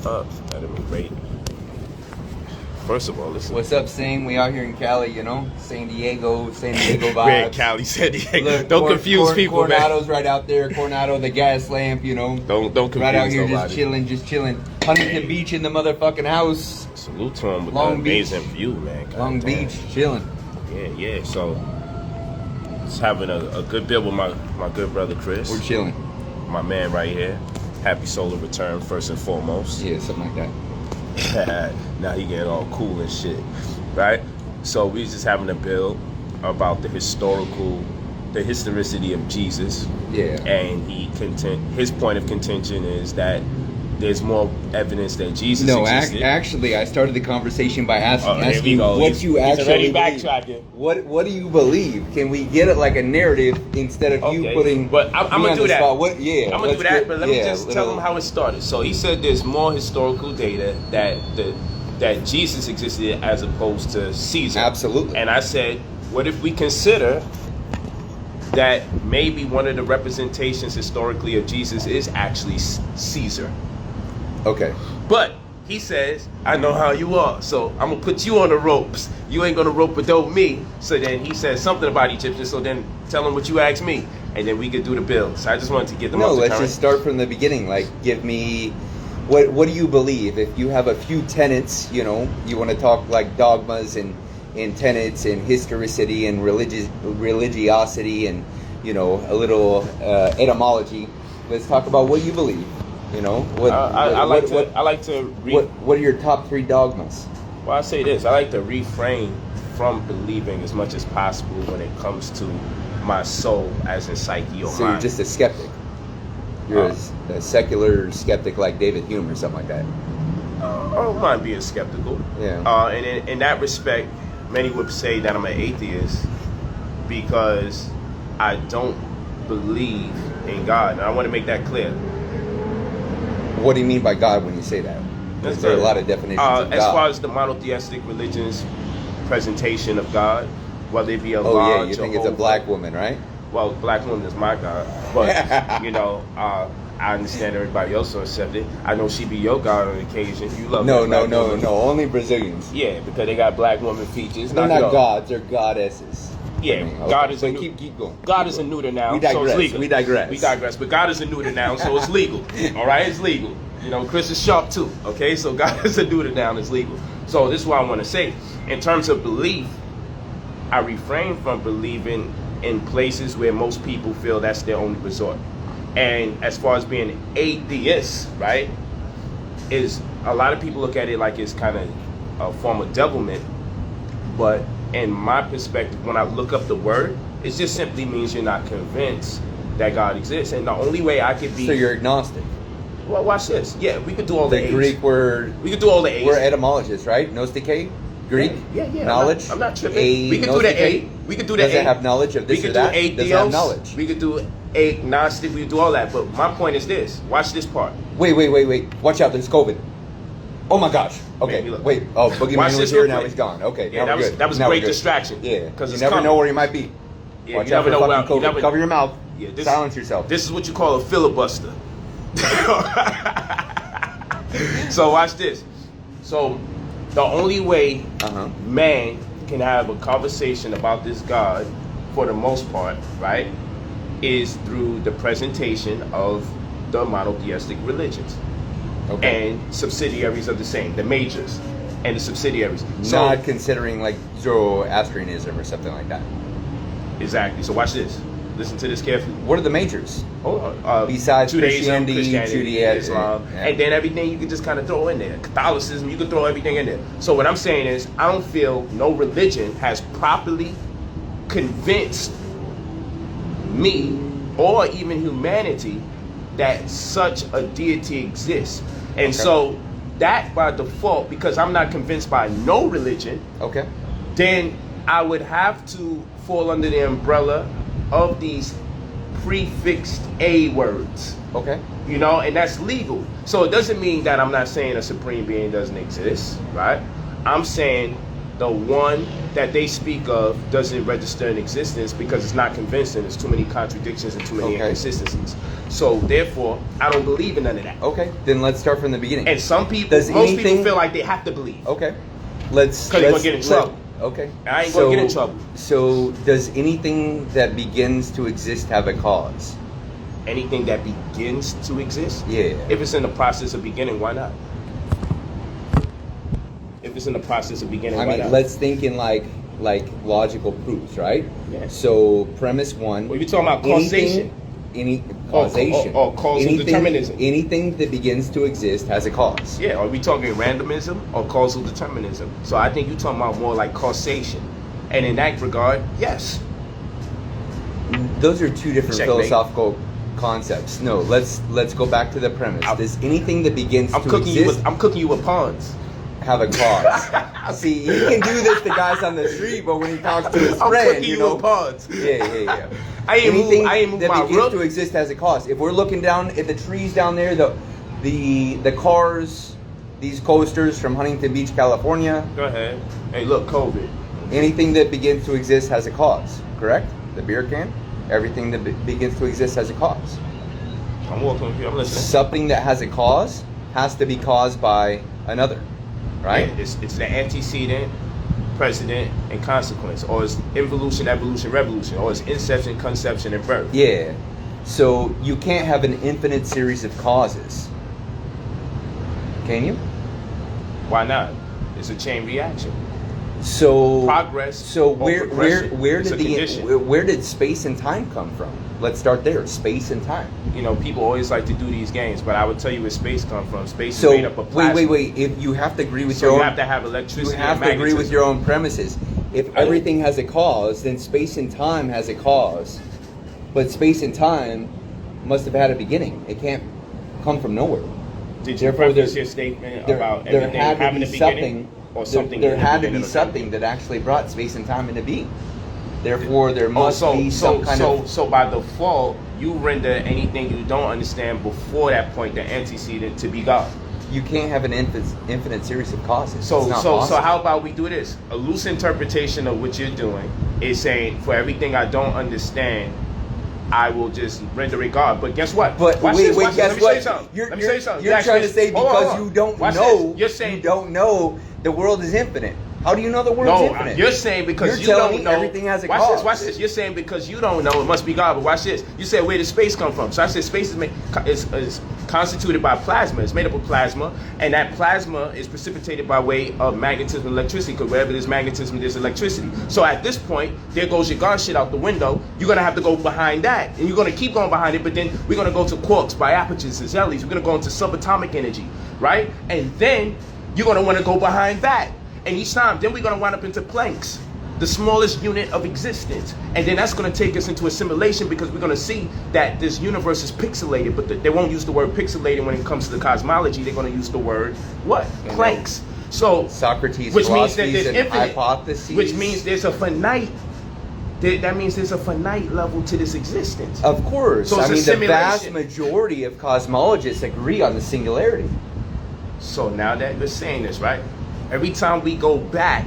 up. That'd be great. First of all, listen. What's up, Sing? We out here in Cali, you know? San Diego vibes. We're in Cali, San Diego. Look, don't confuse people, Coronado's man. right out there. Coronado, the gas lamp, you know? Don't confuse right out here, nobody. just chilling. Huntington Beach in the motherfucking house. Salute to him with Long the amazing view, man. God Long damn. Beach, chilling. Yeah. So, just having a good bill with my good brother Chris. We're chilling. My man right here. Happy solar return, first and foremost. Yeah, something like that. Now he getting all cool and shit, right? So we just having a bill about the historicity of Jesus. Yeah. And his point of contention is that there's more evidence that Jesus existed. Actually, I started the conversation by asking what you he's actually already believe. backtracking. What do you believe? Can we get it like a narrative instead of you putting? But I'm gonna do that. I'm gonna do that. But let me just tell him how it started. So he said there's more historical data that Jesus existed as opposed to Caesar. Absolutely. And I said, what if we consider that maybe one of the representations historically of Jesus is actually Caesar? Okay. But he says, I know how you are, so I'm going to put you on the ropes. You ain't going to rope without me. So then he says something about Egyptians, so then tell him what you asked me, and then we could do the bill. So I just wanted to get them up to let's current. just start from the beginning. Like, give me, what do you believe? If you have a few tenets, you know, you want to talk like dogmas and tenets and historicity and religiosity and, you know, a little etymology. Let's talk about what you believe. You know, I like to read. What are your top 3 dogmas? Well, I say this: I like to refrain from believing as much as possible when it comes to my soul, as in psyche or So mind. you're just a skeptic. You're a secular skeptic like David Hume or something like that. I don't mind being skeptical. Yeah. And in that respect, many would say that I'm an atheist because I don't believe in God, and I want to make that clear. What do you mean by God when you say that? Is there a lot of definitions of God? As far as the monotheistic religion's presentation of God, whether it be a Oh yeah, you think it's a black woman, right? Well, black woman is my God, but you know, I understand everybody else will accept it. I know she be your God on occasion. You love No, that black woman. only Brazilians. Yeah, because they got black woman features. They're not gods, they're goddesses. Yeah, I mean, okay. God is keep going. God is a neuter noun, We digress. so it's legal. We digress. But God is a neuter noun, so it's legal. All right, it's legal. You know, Chris is sharp too. Okay, so God is a neuter noun, it's legal. So this is what I want to say. In terms of belief, I refrain from believing in places where most people feel that's their only resort. And as far as being atheist, right, is a lot of people look at it like it's kind of a form of devilment. But in my perspective, when I look up the word, it just simply means you're not convinced that God exists. And the only way I could be... So you're agnostic. Well, watch this. Yeah, we could do all the A's. Greek word. We could do all the A's. We're etymologists, right? Gnostike? Greek? Yeah. Knowledge? I'm not tripping. We could do the A. We could do the A. Does it have knowledge of this or that? We could do Does it have knowledge? We could do agnostic. We could do all that. But my point is this. Watch this part. Wait. Watch out, there's COVID. Oh my gosh. Okay, wait. Oh, Boogeyman was here, now he's gone. Okay, Yeah, now we're good. that was a great distraction. Yeah, because you never know where you might be. Yeah, Watch out for fucking COVID. Cover your mouth. Yeah, Silence yourself. This is what you call a filibuster. So watch this. So the only way man can have a conversation about this God, for the most part, right, is through the presentation of the monotheistic religions. Okay. And subsidiaries of the same, the majors and the subsidiaries. Not considering like Zoroastrianism or something like that. Exactly. So watch this. Listen to this carefully. What are the majors? Besides Judaism, Christianity, Islam, and then everything you can just kind of throw in there. Catholicism, you can throw everything in there. So what I'm saying is, I don't feel no religion has properly convinced me or even humanity that such a deity exists. And so that by default, because I'm not convinced by no religion, then I would have to fall under the umbrella of these prefixed A words. You know, and that's legal. So it doesn't mean that I'm not saying a supreme being doesn't exist, right? I'm saying the one that they speak of doesn't register in existence because it's not convincing. There's too many contradictions and too many inconsistencies. So therefore, I don't believe in none of that. Okay, then let's start from the beginning. And some people, most people feel like they have to believe. Okay, because they're gonna get in trouble. Okay, I ain't gonna get in trouble. So does anything that begins to exist have a cause? Anything that begins to exist? Yeah. If it's in the process of beginning, why not? If it's in the process of beginning, why not? Let's think in like logical proofs, right? Yeah. So premise one. Well, you're talking about causation. Any causation. Or causal determinism. Anything that begins to exist has a cause. Yeah, are we talking randomism or causal determinism? So I think you're talking about more like causation. And in that regard, yes. Those are two different Checkmate. philosophical concepts. No, let's go back to the premise. Does anything that begins to exist I'm cooking you with pawns. have a cause? See, he can do this to guys on the street, but when he talks to his I'm friend, cooking you with pawns. Yeah. I ain't Anything move that my begins rook. to exist has a cause. If we're looking down at the trees down there, the cars, these coasters from Huntington Beach, California. Go ahead. Hey, look, COVID. Anything that begins to exist has a cause, correct? The beer can. Everything that begins to exist has a cause. I'm walking with you. I'm listening. Something that has a cause has to be caused by another, right? Yeah, it's the antecedent, precedent, and consequence, or it's evolution, evolution, revolution, or it's inception, conception, and birth. Yeah. So you can't have an infinite series of causes. Can you? Why not? It's a chain reaction. So Progress. So or progression where is a did condition. where did space and time come from? Let's start there. Space and time. You know, people always like to do these games, but I would tell you where space comes from. Space is made up of plasma. Wait. If you have to agree with So your you own, have to have electricity. you have and to agree with magnetism. your own premises. If everything has a cause, then space and time has a cause. But space and time must have had a beginning. It can't come from nowhere. Did you Therefore, preface your statement about there everything had to having be a beginning? something. Or something There in the had to beginning be of something that actually brought space and time into being. Therefore, there must be some kind of. So by default, you render anything you don't understand before that point the antecedent to be God. You can't have an infinite series of causes. So It's not so possible. how about we do this? A loose interpretation of what you're doing is saying for everything I don't understand, I will just render it God. But guess what? But Watch wait, this, watch this. guess Let me what? say something. You're, Let me say something. You're You trying to actually- say hold on, because hold on. you don't Watch know, this. You're saying you don't know the world is infinite. How do you know the world's no. infinite? You're saying because You're you telling don't me know. everything has a watch cause. this. Watch this. You're saying because you don't know it must be God. But watch this. You said where does space come from? So I said space is constituted by plasma. It's made up of plasma, and that plasma is precipitated by way of magnetism and electricity. Because wherever there's magnetism, there's electricity. So at this point, there goes your God shit out the window. You're gonna have to go behind that, and you're gonna keep going behind it. But then we're gonna go to quarks, biapertures, and zelis. We're gonna go into subatomic energy, right? And then you're gonna want to go behind that. And each time, then we're going to wind up into Planck's, the smallest unit of existence. And then that's going to take us into a simulation because we're going to see that this universe is pixelated. But they won't use the word pixelated when it comes to the cosmology. They're going to use the word, what? Planck's. So, Socrates' which means that philosophies there's and infinite, hypotheses. which means there's a finite. That means there's a finite level to this existence. Of course. So it's I a mean, the vast simulation. majority of cosmologists agree on the singularity. So now that we're saying this, right? Every time we go back,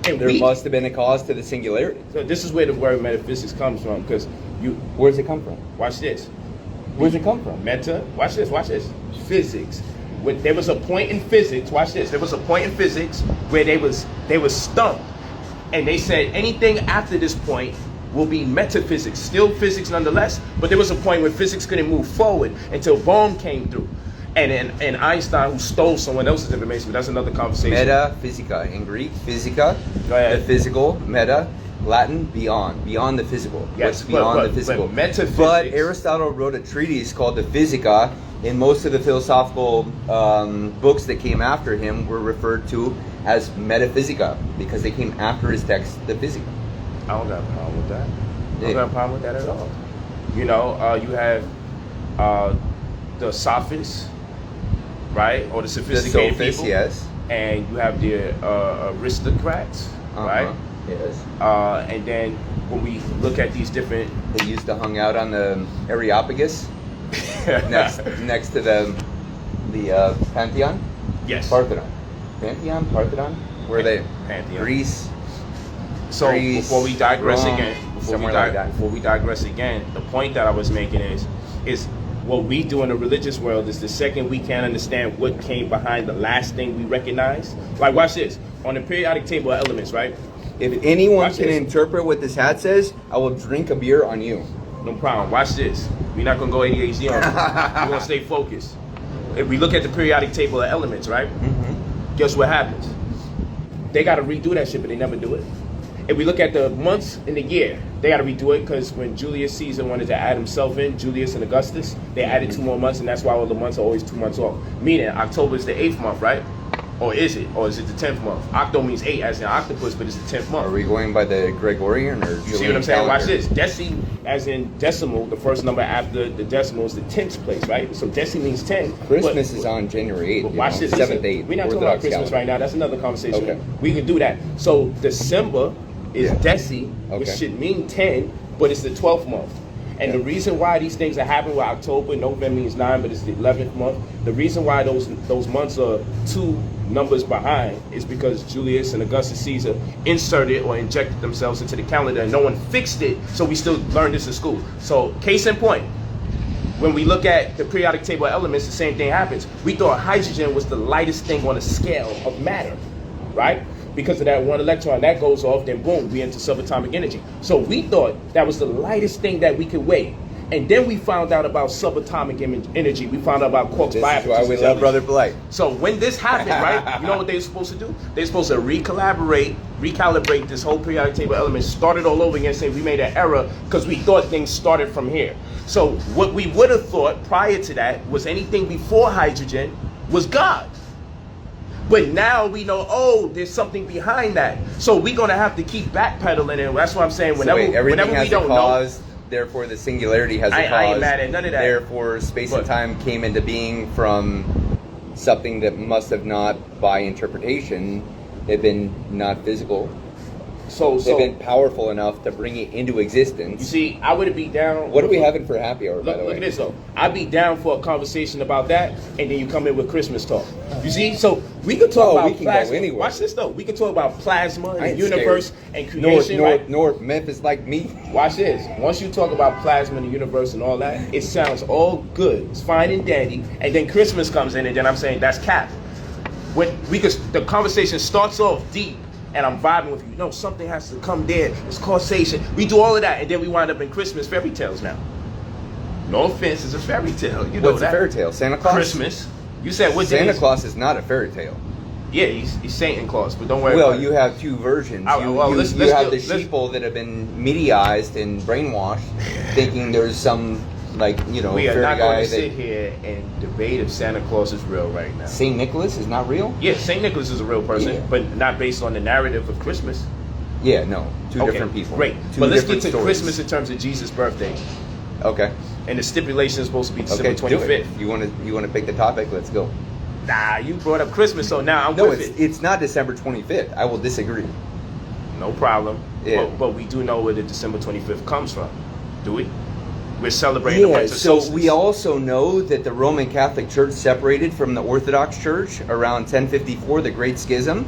and There must have been a cause to the singularity. So this is where the word metaphysics comes from, because you Where does it come from? watch this. Where does it come from? Meta, watch this, physics. When there was a point in physics, watch this. There was a point in physics where they was stumped, and they said anything after this point will be metaphysics, still physics nonetheless. But there was a point where physics couldn't move forward until Bohm came through, and Einstein, who stole someone else's information. But that's another conversation. Metaphysica. In Greek, physica, Go ahead. the physical, meta, Latin, beyond the physical. Yes, What's beyond but the physical. metaphysics. But Aristotle wrote a treatise called the Physica, and most of the philosophical books that came after him were referred to as metaphysica because they came after his text, the Physica. I don't got a problem with that. I don't Yeah. got a problem with that at all. You know, you have the sophists, right, or the The sophisticated sophists, people, yes. and you have the aristocrats, right? Yes. And then when we look at these different, They used to hung out on the Areopagus next to the Pantheon. yes, Parthenon. Pantheon? Parthenon? Where are they? Pantheon. Greece. So Greece, before we digress Rome, again, somewhere like that. before we digress again, the point that I was making is what we do in the religious world is the second we can't understand what came behind the last thing we recognize. Like, watch this. On the periodic table of elements, right? If anyone Watch can this. interpret what this hat says, I will drink a beer on you. No problem. Watch this. We're not going to go ADHD on it. We're going to stay focused. If we look at the periodic table of elements, right? Guess what happens? They got to redo that shit, but they never do it. If we look at the months in the year, they got to redo it because when Julius Caesar wanted to add himself in, Julius and Augustus, they added 2 more months, and that's why all the months are always 2 months off. Meaning October is the 8th month, right? Or is it? Or is it the 10th month? Octo means 8 as in octopus, but it's the 10th month. Are we going by the Gregorian or Julian You see what I'm saying? calendar? Watch this. Deci, as in decimal, the first number after the decimal is the 10th place, right? So Deci means 10. Christmas is on January 8th. But watch this. 7th, 8th. We're not talking about Christmas right now. That's another conversation. Okay. We can do that. So December is Deci, which Okay. should mean 10, but it's the 12th month. And the reason why these things are happening with October, November means 9, but it's the 11th month. The reason why those months are 2 numbers behind is because Julius and Augustus Caesar inserted or injected themselves into the calendar and no one fixed it, so we still learned this in school. So case in point, when we look at the periodic table of elements, the same thing happens. We thought hydrogen was the lightest thing on a scale of matter, right? Because of that 1 electron, that goes off, then boom, we enter subatomic energy. So we thought that was the lightest thing that we could weigh. And then we found out about subatomic energy. We found out about quarks, This is why biaps, we and love jellies. Brother Polight. So when this happened, right, you know what they were supposed to do? They're supposed to recalibrate this whole periodic table of elements, start it all over again, say we made an error because we thought things started from here. So what we would have thought prior to that was anything before hydrogen was God. But now we know, oh, there's something behind that. So we're going to have to keep backpedaling. And that's what I'm saying. Whenever, everything whenever has we don't a cause, therefore the singularity has a cause. I ain't mad at none of that. Therefore, space and time came into being from something that must have not, by interpretation, have been not physical. So they've been powerful enough to bring it into existence. You see, I would be down. What are we having for happy hour, by the way? Look at this, though. I'd be down for a conversation about that, and then you come in with Christmas talk. You see? So we could talk about plasma. Anywhere. Watch this, though. We could talk about plasma and the universe and creation, North Memphis like me. Watch this. Once you talk about plasma and the universe and all that, it sounds all good. It's fine and dandy. And then Christmas comes in, and then I'm saying that's cap. The conversation starts off deep, and I'm vibing with you. No, something has to come there. It's causation. We do all of that, and then we wind up in Christmas fairy tales now. No offense, it's a fairy tale. You know What's a fairy tale? Santa Claus? Christmas. You said what day Santa is- Claus is not a fairy tale. Yeah, he's Santa Claus, but don't worry Well, about you it. have 2 versions. Let's you do- have the let's- sheeple that have been mediaized and brainwashed, thinking there's some, We are fairy not guy going to that... sit here and debate if Santa Claus is real right now. St. Nicholas is not real? Yeah, St. Nicholas is a real person, Yeah. but not based on the narrative of Christmas. Yeah, no. Two Okay, different people. Great. Two But let's get different to stories. Christmas in terms of Jesus' birthday. Okay. And the stipulation is supposed to be December Okay, do 25th. it. You want to pick the topic? Let's go. Nah, you brought up Christmas, so now I'm No, with it's it. it's not December 25th. I will disagree. No problem. Yeah. But we do know where the December 25th comes from. Do we? We're celebrating a Yeah, bunch of so solstice. we also know that the Roman Catholic Church separated from the Orthodox Church around 1054, the Great Schism,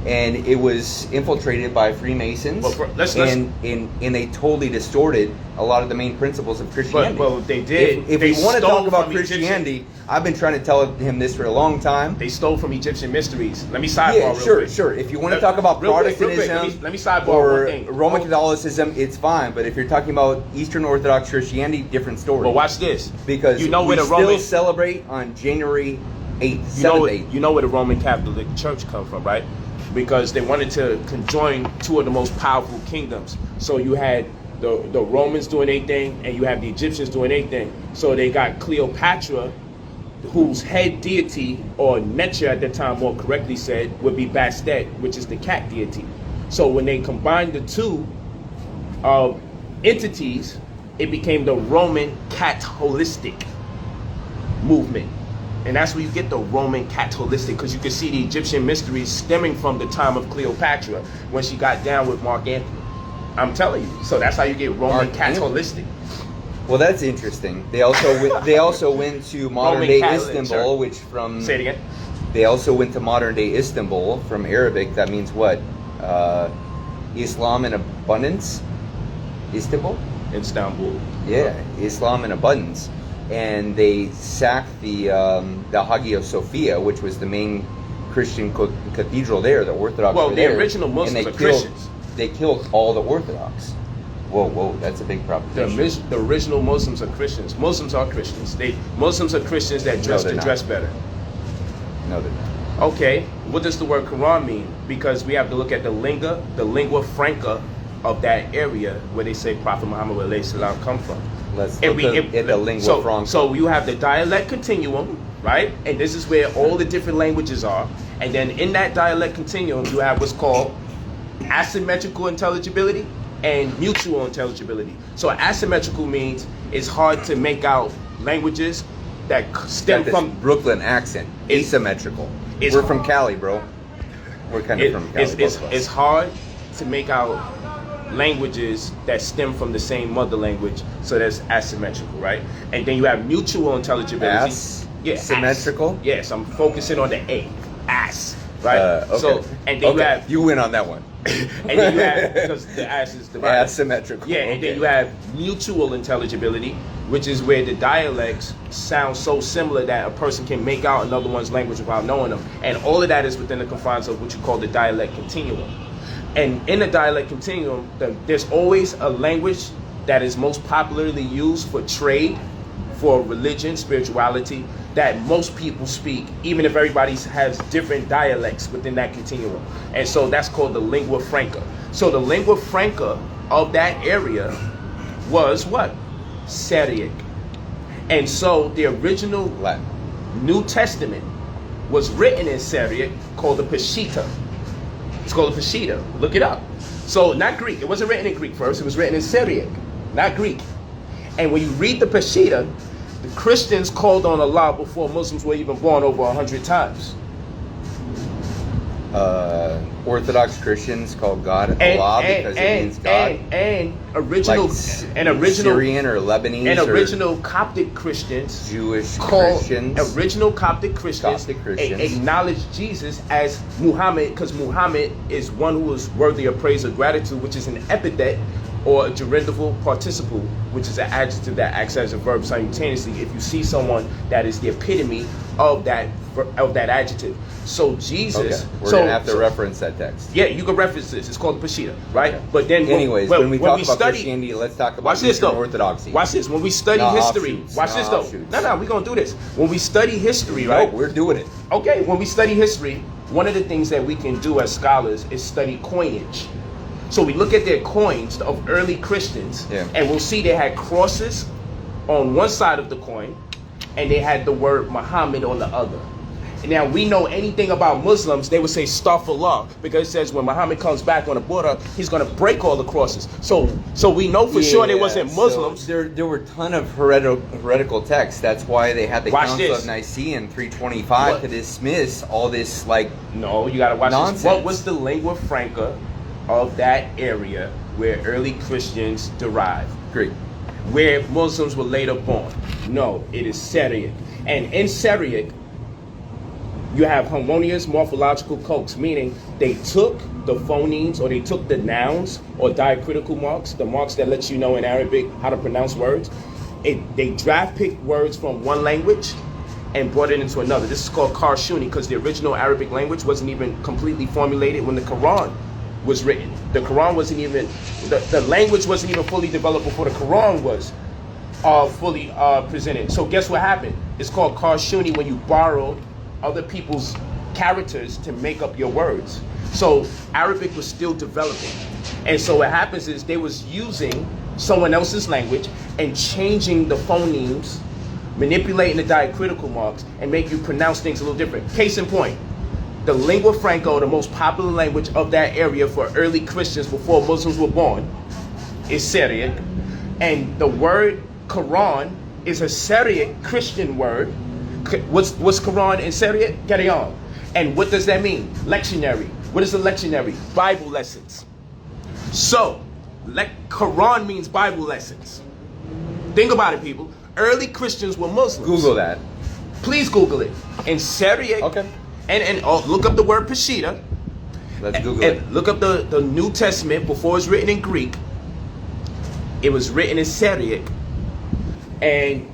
and it was infiltrated by Freemasons, and they totally distorted a lot of the main principles of Christianity. Well, they did. If They we want to stole talk about from Christianity, I've been trying to tell him this for a long time. They stole from Egyptian mysteries. Let me sidebar Yeah, real sure, quick. sure. If you want to talk about Real quick, Protestantism let me sidebar or one thing. Roman Catholicism, it's fine. But if you're talking about Eastern Orthodox Christianity, different story. Well, watch this. Because you know we where the still Roman celebrate on January 8th, 7th, 8th. You know where the Roman Catholic Church come from, right? Because they wanted to conjoin 2 of the most powerful kingdoms. So you had the Romans doing their thing, and you have the Egyptians doing their thing. So they got Cleopatra, whose head deity, or Necha at that time more correctly said, would be Bastet, which is the cat deity. So when they combined the 2 entities, it became the Roman Catholicistic movement. And that's where you get the Roman Catholicistic, because you can see the Egyptian mysteries stemming from the time of Cleopatra when she got down with Mark Antony. I'm telling you. So that's how you get Roman Catholicistic. Well, that's interesting. They also went to modern day Catholic Istanbul, Church. which from Say it again. They also went to modern day Istanbul from Arabic. That means what? Islam in abundance. Istanbul. Istanbul. Yeah, Islam in abundance, and they sacked the Hagia Sophia, which was the main Christian cathedral there. The Orthodox. Well, were the there, original Muslims and are Christians. They killed all the Orthodox. Whoa, that's a big proposition. The original Muslims are Christians. Muslims are Christians. Muslims are Christians that dress dress better. No, they're not. Okay, what does the word Quran mean? Because we have to look at the lingua franca of that area where they say Prophet Muhammad alayhi salam come from. Let's look at the lingua franca. So you have the dialect continuum, right? And this is where all the different languages are. And then in that dialect continuum, you have what's called asymmetrical intelligibility and mutual intelligibility. So asymmetrical means it's hard to make out languages that stem from Brooklyn accent. Asymmetrical. We're from Cali, bro. We're kind of from Cali. It's hard to make out languages that stem from the same mother language, so that's asymmetrical, right? And then you have mutual intelligibility. Symmetrical? Yes, I'm focusing on the A. Ass, right? Okay. So, and then you have... You win on that one. And then you have, because the ass is divided. Asymmetrical. Yeah, and then you have mutual intelligibility, which is where the dialects sound so similar that a person can make out another one's language without knowing them. And all of that is within the confines of what you call the dialect continuum. And in the dialect continuum, there's always a language that is most popularly used for trade, for religion, spirituality, that most people speak, even if everybody has different dialects within that continuum. And so that's called the lingua franca. So the lingua franca of that area was what? Syriac. And so the original Latin. New Testament was written in Syriac, called the Peshitta. It's called the Peshitta. Look it up. So not Greek. It wasn't written in Greek first. It was written in Syriac, not Greek. And when you read the Peshitta, the Christians called on Allah before Muslims were even born over 100 times. Orthodox Christians call God Allah because it means God. And original Syrian or Lebanese and original Coptic Christians, Jewish Christians, original Coptic Christians acknowledge Jesus as Muhammad, because Muhammad is one who is worthy of praise or gratitude, which is an epithet or a gerundival participle, which is an adjective that acts as a verb simultaneously if you see someone that is the epitome of that adjective. So Jesus... Okay. We're going to have to reference that text. Yeah, you can reference this. It's called the Peshitta, right? Okay. But then... Anyways, when we talk about Christianity, let's talk about Eastern Orthodoxy. Watch this. When we study history... Watch this, though. No, we're going to do this. When we study history, right? No, we're doing it. Okay, when we study history, one of the things that we can do as scholars is study coinage. So we look at their coins of early Christians, and we'll see they had crosses on one side of the coin, and they had the word Muhammad on the other. And now we know anything about Muslims, they would say Astaghfirullah, because it says when Muhammad comes back on the border, he's going to break all the crosses. So we know for sure they wasn't Muslims. So there were a ton of heretical texts. That's why they had the Council of Nicaea in 325 to dismiss all this No, you got to watch nonsense. This. What was the lingua franca of that area where early Christians derived? Greek. Where Muslims were later born? No, it is Syriac. And in Syriac, you have harmonious morphological codes, meaning they took the phonemes, or they took the nouns or diacritical marks, the marks that let you know in Arabic how to pronounce words. They draft picked words from one language and brought it into another. This is called Karshuni, because the original Arabic language wasn't even completely formulated when the Quran was written. The Quran wasn't even, the language wasn't even fully developed before the Quran was fully presented. So guess what happened? It's called Karshuni when you borrow other people's characters to make up your words. So Arabic was still developing. And so what happens is they was using someone else's language and changing the phonemes, manipulating the diacritical marks, and make you pronounce things a little different. Case in point, the lingua franca, the most popular language of that area for early Christians before Muslims were born, is Syriac. And the word Quran is a Syriac Christian word. What's Quran in Syriac? Carry on. And what does that mean? Lectionary. What is a lectionary? Bible lessons. So, Quran means Bible lessons. Think about it, people. Early Christians were Muslims. Google that. Please Google it. In Syriac, And look up the word Peshitta. Let's Google And it. look up the New Testament before it's written in Greek. It was written in Syriac. And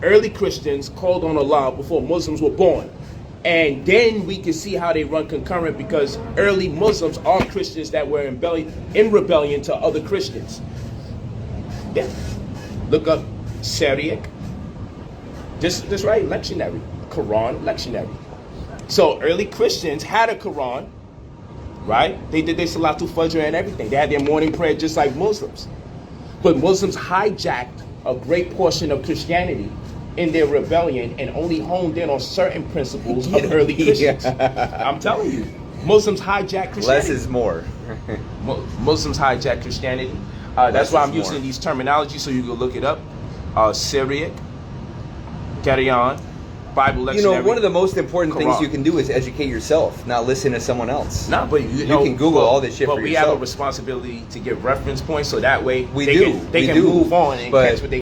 early Christians called on Allah before Muslims were born. And then we can see how they run concurrent, because early Muslims are Christians that were in rebellion to other Christians. Yeah. Look up Syriac. This right, lectionary. Quran, lectionary. So early Christians had a Quran, right? They did their Salatul Fajr and everything. They had their morning prayer just like Muslims. But Muslims hijacked a great portion of Christianity in their rebellion and only honed in on certain principles of early Christians. I'm telling you, Muslims hijacked Christianity. Less is more. Muslims hijack Christianity. That's why I'm using more. these terminology so you can look it up. Syriac, carry on, Bible lectionary. You know, one of the most important things Quran. you can do is educate yourself, not listen to someone else. Nah, but you know, can Google all this shit but for we yourself. have a responsibility to give reference points so that way We they do. can We do. move on and But catch what they